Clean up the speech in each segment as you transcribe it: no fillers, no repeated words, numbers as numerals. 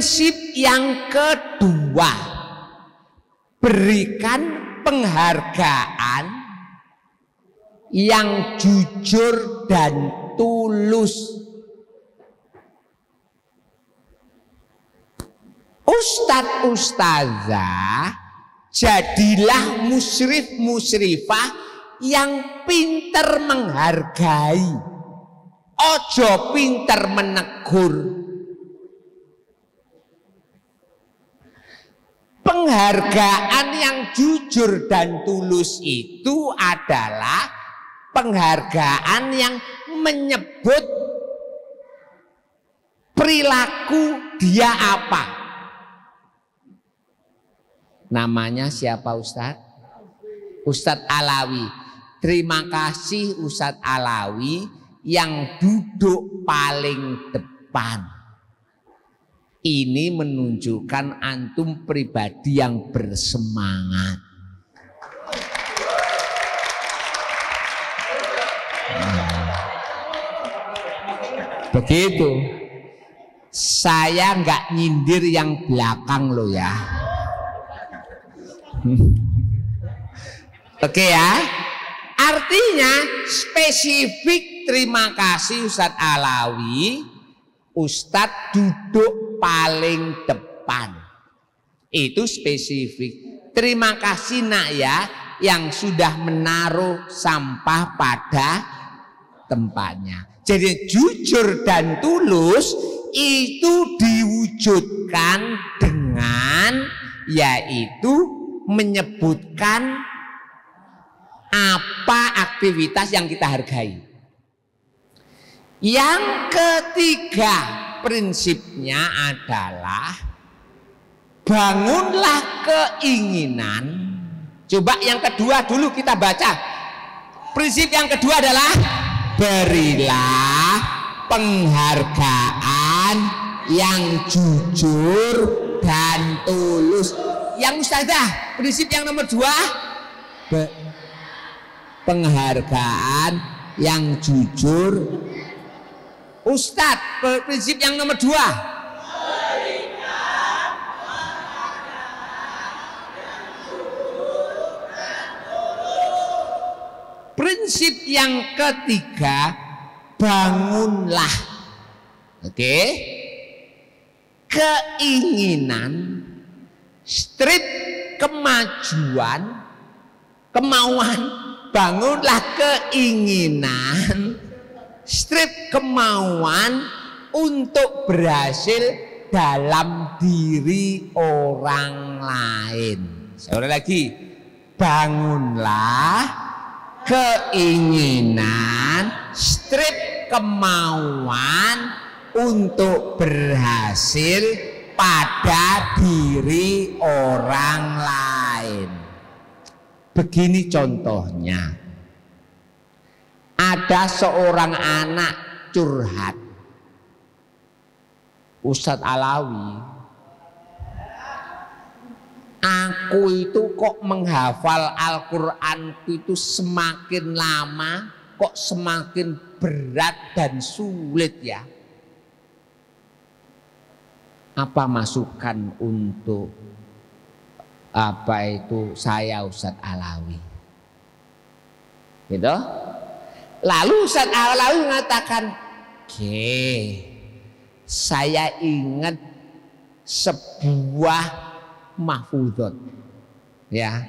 Prinsip yang kedua, berikan penghargaan yang jujur dan tulus. Ustadz ustazah, jadilah musyrif musyrifah yang pinter menghargai, ojo pinter menegur. Penghargaan yang jujur dan tulus itu adalah penghargaan yang menyebut perilaku dia apa. Namanya siapa Ustadz? Ustadz Alawi. Terima kasih Ustadz Alawi yang duduk paling depan. Ini menunjukkan antum pribadi yang bersemangat. Begitu. Saya nggak nyindir yang belakang loh ya. Oke ya. Artinya spesifik terima kasih Ustadz Alawi. Ustadz duduk paling depan. Itu spesifik. Terima kasih nak ya yang sudah menaruh sampah pada tempatnya. Jadi jujur dan tulus itu diwujudkan dengan yaitu menyebutkan apa aktivitas yang kita hargai. Yang ketiga prinsipnya adalah bangunlah keinginan. Coba yang kedua dulu kita baca. Prinsip yang kedua adalah berilah penghargaan yang jujur dan tulus. Yang ustazah, prinsip yang nomor dua, penghargaan yang jujur. Ustadz, prinsip yang nomor dua, prinsip yang ketiga, bangunlah. Oke, keinginan, strip kemajuan, kemauan, bangunlah keinginan, strip kemauan untuk berhasil dalam diri orang lain. Sekali lagi, bangunlah keinginan, strip kemauan untuk berhasil pada diri orang lain. Begini contohnya. Ada seorang anak curhat, Ustadz Alawi, aku itu kok menghafal Al-Quran itu semakin lama kok semakin berat dan sulit ya. Apa masukan untuk apa itu saya Ustadz Alawi? Gitu? Lalu Ustadz Alawi mengatakan, saya ingat sebuah mahfudhot ya,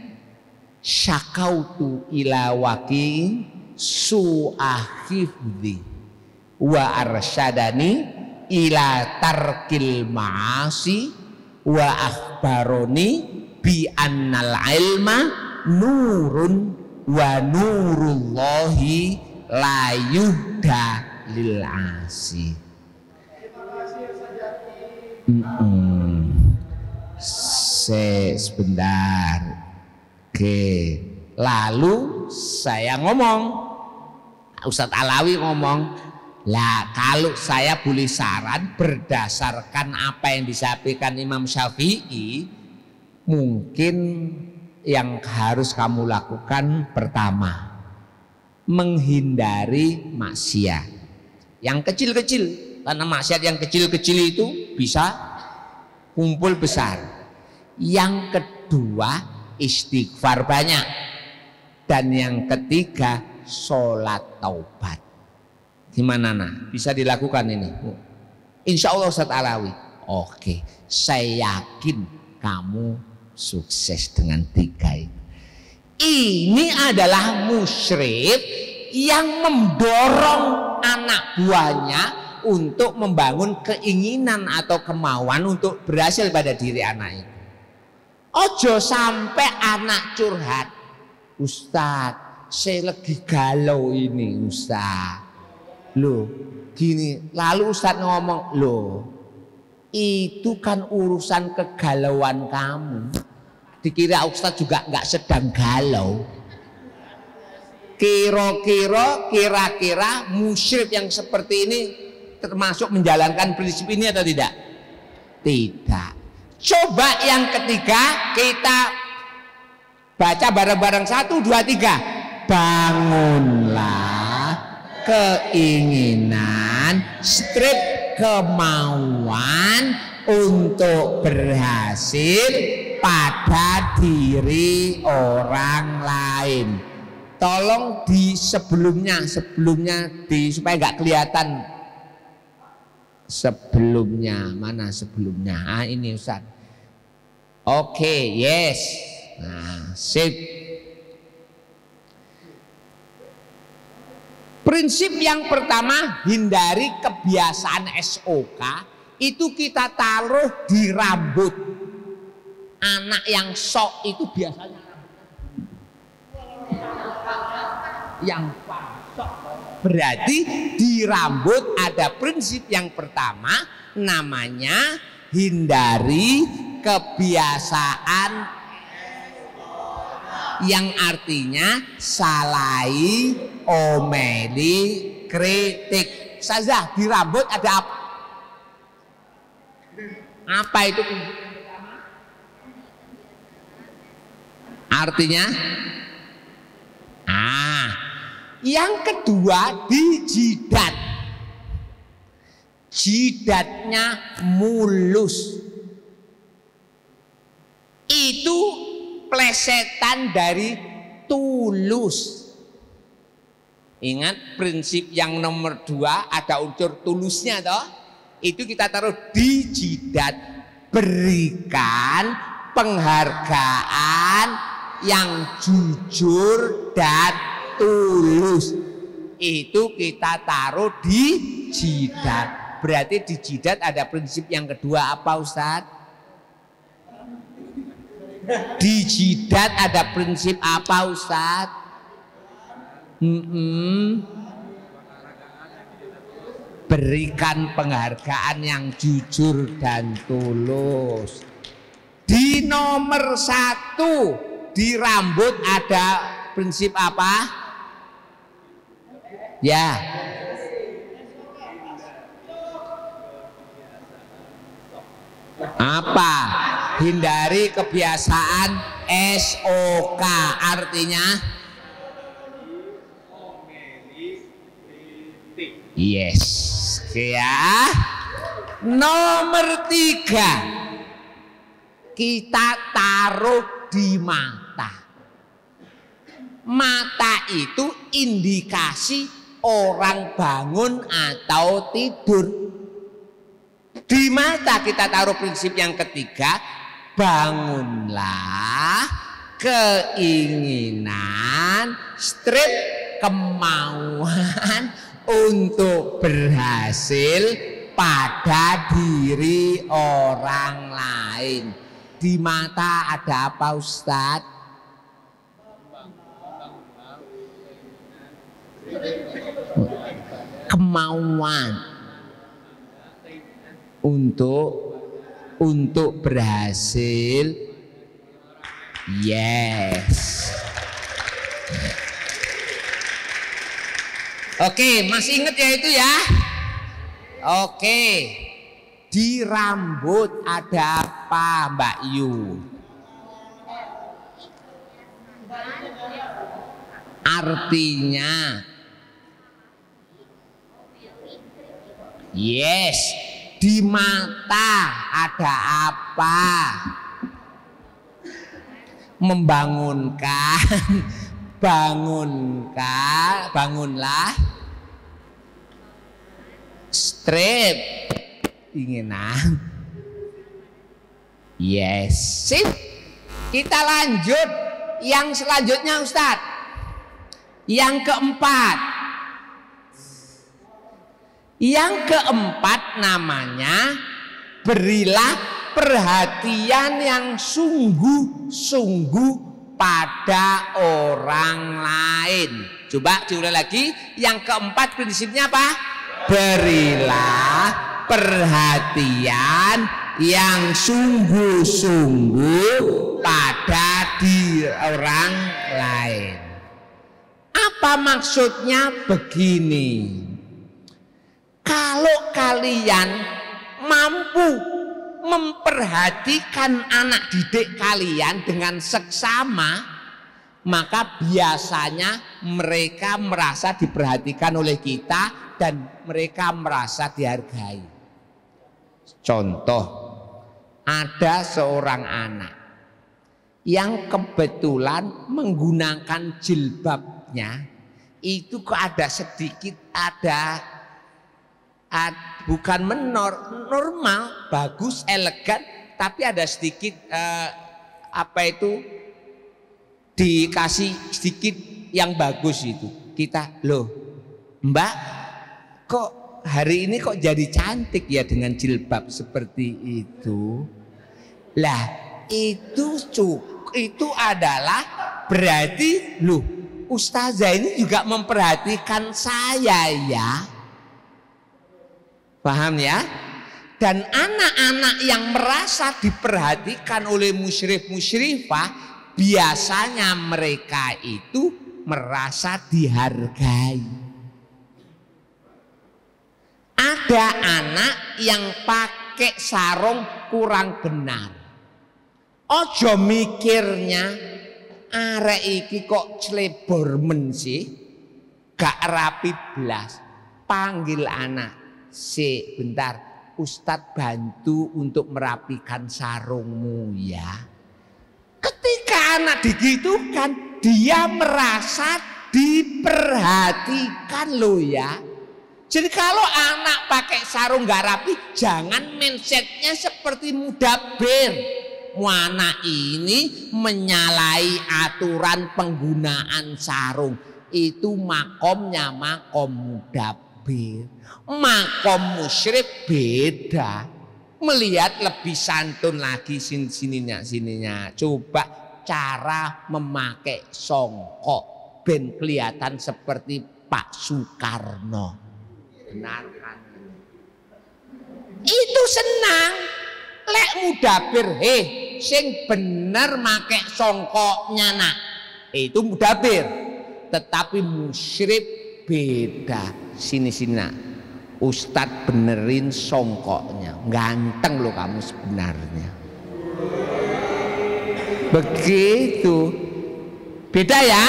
syakautu ila waqi su'ahifdi wa arsyadani ila tarkil ma'asi wa akhbaroni bi annal ilma nurun wa nurullahi layuhda lil asi. Sebentar. Oke. Lalu saya ngomong, Ustadz Alawi ngomong, lah kalau saya boleh saran berdasarkan apa yang disampaikan Imam Syafi'i, mungkin yang harus kamu lakukan pertama, menghindari maksiat yang kecil-kecil, karena maksiat yang kecil-kecil itu bisa kumpul besar. Yang kedua istighfar banyak. Dan yang ketiga sholat taubat. Gimana nah? Bisa dilakukan ini? Insya Allah Ustaz Alawi. Oke, saya yakin kamu sukses dengan 3 itu. Ini adalah musyrik yang mendorong anak buahnya untuk membangun keinginan atau kemauan untuk berhasil pada diri anak itu. Ojo sampai anak curhat, Ustadz, saya lagi galau ini Ustadz. Loh, gini, lalu Ustadz ngomong, loh, itu kan urusan kegalauan kamu. Dikira Ustadz juga nggak sedang galau. Kira-kira musyrik yang seperti ini termasuk menjalankan prinsip ini atau tidak? Tidak. Coba yang ketiga kita baca bareng-bareng 1, 2, 3. Bangunlah keinginan, strip kemauan untuk berhasil pada diri orang lain. Tolong di sebelumnya di supaya nggak kelihatan. Sebelumnya mana sebelumnya? Ah ini Ustaz. Oke, yes. Nah, sip. Prinsip yang pertama, hindari kebiasaan SOK. Itu kita taruh di rambut. Anak yang sok itu biasanya yang sok. Berarti di rambut ada prinsip yang pertama, namanya hindari kebiasaan yang artinya salai, omeli, kritik. Saja di rambut ada apa? Apa itu? Artinya? Yang kedua di jidat. Jidatnya mulus. Itu plesetan dari tulus. Ingat prinsip yang nomor 2 ada unsur tulusnya toh. Itu kita taruh di jidat. Berikan penghargaan yang jujur dan tulus. Itu kita taruh di jidat. Berarti di jidat ada prinsip yang kedua apa Ustadz? Di jidat ada prinsip apa Ustadz? Berikan penghargaan yang jujur dan tulus. Di nomor 1 di rambut ada prinsip apa? Ya. Apa? Hindari kebiasaan SOK. Artinya yes. Ya. Nomor 3 kita taruh di mata. Mata itu indikasi orang bangun atau tidur. Di mata kita taruh prinsip yang ketiga, bangunlah keinginan, strip kemauan untuk berhasil pada diri orang lain. Di mata ada apa Ustadz? Kemauan untuk berhasil. Yes. Oke, masih ingat ya itu ya? Oke. Di rambut ada apa Mbak Yu? Artinya yes. Di mata ada apa? apa? Membangunkan, bangunlah. Strip, inginan. Yes, sip. Kita lanjut yang selanjutnya Ustadz. Yang keempat. Yang keempat namanya berilah perhatian yang sungguh-sungguh pada orang lain. Coba diulang lagi. Yang keempat prinsipnya apa? Berilah perhatian yang sungguh-sungguh pada diri orang lain. Apa maksudnya? Begini, kalau kalian mampu memperhatikan anak didik kalian dengan seksama, maka biasanya mereka merasa diperhatikan oleh kita dan mereka merasa dihargai. Contoh, ada seorang anak yang kebetulan menggunakan jilbabnya itu kok ada sedikit bukan normal, bagus, elegan, tapi ada sedikit dikasih sedikit yang bagus itu. Kita, loh Mbak, kok hari ini kok jadi cantik ya dengan jilbab seperti itu. Lah itu adalah berarti loh ustazah ini juga memperhatikan saya ya. Paham ya? Dan anak-anak yang merasa diperhatikan oleh musyrif-musyrifah, biasanya mereka itu merasa dihargai. Ada anak yang pakai sarung kurang benar. Ojo mikirnya arek iki kok clebor men sih, gak rapi blas. Panggil anak. Si bentar, Ustadz bantu untuk merapikan sarungmu ya. Ketika anak digitukan, dia merasa diperhatikan loh ya. Jadi kalau anak pakai sarung gak rapi, jangan mindsetnya seperti mudabir. Anak ini menyalahi aturan penggunaan sarung. Itu makomnya makom mudabir. Makom musyrik beda. Melihat lebih santun lagi sininya. Coba cara memakai songkok ben kelihatan seperti Pak Soekarno. Benar kan? Itu senang. Lek mudabir, sing bener make songkoknya nak. Itu mudabir. Tetapi musyrik beda. Sini nak. Ustadz benerin songkoknya, ganteng loh kamu sebenarnya. Begitu, beda ya.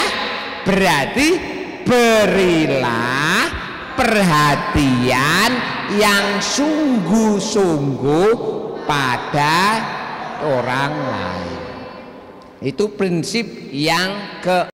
Berarti berilah perhatian yang sungguh-sungguh pada orang lain. Itu prinsip yang